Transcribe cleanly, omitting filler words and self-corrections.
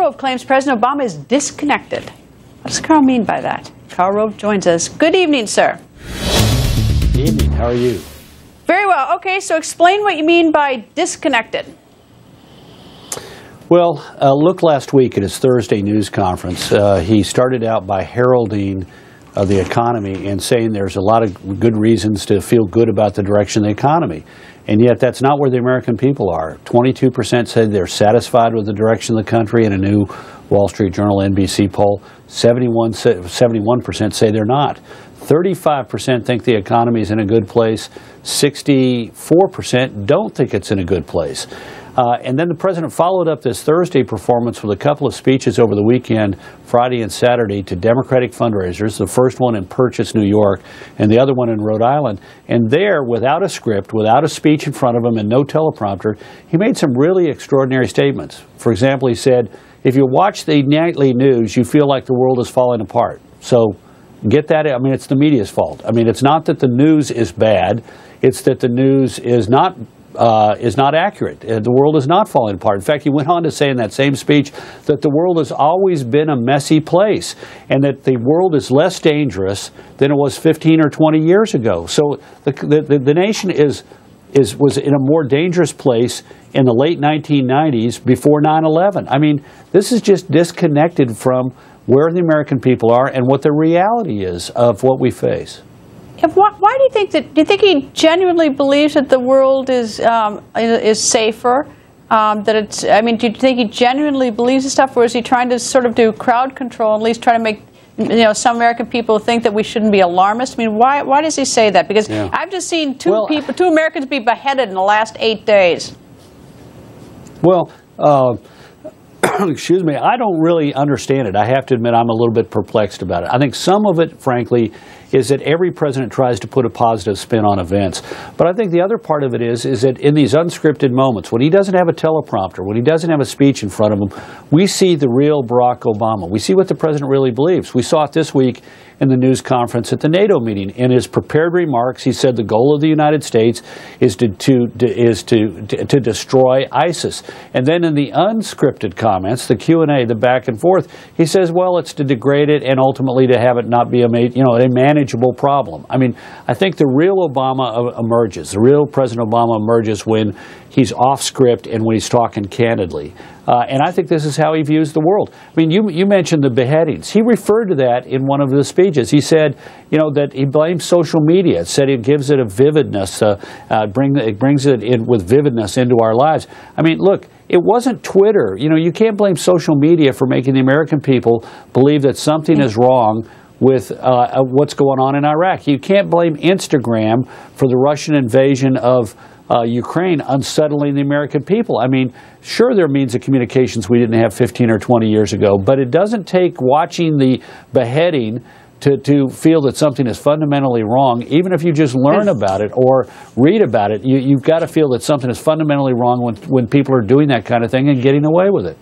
Rove claims President Obama is disconnected. What does Karl mean by that? Karl Rove joins us. Good evening, sir. Good evening. How are you? Very well. Okay, so explain what you mean by disconnected. Well, look last week at his Thursday news conference. He started out by heralding the economy and saying there's a lot of good reasons to feel good about the direction of the economy. And yet that's not where the American people are. 22% said they're satisfied with the direction of the country in a new Wall Street Journal NBC poll. 71% say they're not. 35% think the economy is in a good place. 64% don't think it's in a good place. And then the president followed up this Thursday performance with a couple of speeches over the weekend, Friday and Saturday, to Democratic fundraisers, the first one in Purchase, New York, and the other one in Rhode Island. And there, without a script, without a speech in front of him and no teleprompter, he made some really extraordinary statements. For example, he said, if you watch the nightly news, you feel like the world is falling apart. So get that. I mean, it's the media's fault. I mean, it's not that the news is bad. It's that the news is not accurate. The world is not falling apart. In fact, he went on to say in that same speech that the world has always been a messy place and that the world is less dangerous than it was 15 or 20 years ago. So the nation was in a more dangerous place in the late 1990s before 9/11. I mean, this is just disconnected from where the American people are and what the reality is of what we face. Why do you think that? Do you think he genuinely believes that the world is safer? That it's. I mean, do you think he genuinely believes this stuff, or is he trying to sort of do crowd control and at least try to make some American people think that we shouldn't be alarmist? I mean, why does he say that? Because I've just seen two Americans be beheaded in the last 8 days. Well. Excuse me, I don't really understand it. I have to admit I'm a little bit perplexed about it. I think some of it, frankly, is that every president tries to put a positive spin on events. But I think the other part of it is that in these unscripted moments, when he doesn't have a teleprompter, when he doesn't have a speech in front of him, we see the real Barack Obama. We see what the president really believes. We saw it this week in the news conference at the NATO meeting. In his prepared remarks, he said the goal of the United States is to destroy ISIS. And then in the unscripted comments, the Q&A, the back and forth, he says, well, it's to degrade it and ultimately to have it not be a manageable problem. I mean, I think the real Obama emerges. The real President Obama emerges when he's off script and when he's talking candidly. And I think this is how he views the world. I mean, you mentioned the beheadings. He referred to that in one of his speeches. He said, that he blames social media. It said it gives it a vividness, it brings it in with vividness into our lives. I mean, look, it wasn't Twitter. You can't blame social media for making the American people believe that something is wrong with what's going on in Iraq. You can't blame Instagram for the Russian invasion of Ukraine unsettling the American people. I mean, sure, there are means of communications we didn't have 15 or 20 years ago, but it doesn't take watching the beheading to feel that something is fundamentally wrong. Even if you just learn about it or read about it, you've got to feel that something is fundamentally wrong when people are doing that kind of thing and getting away with it.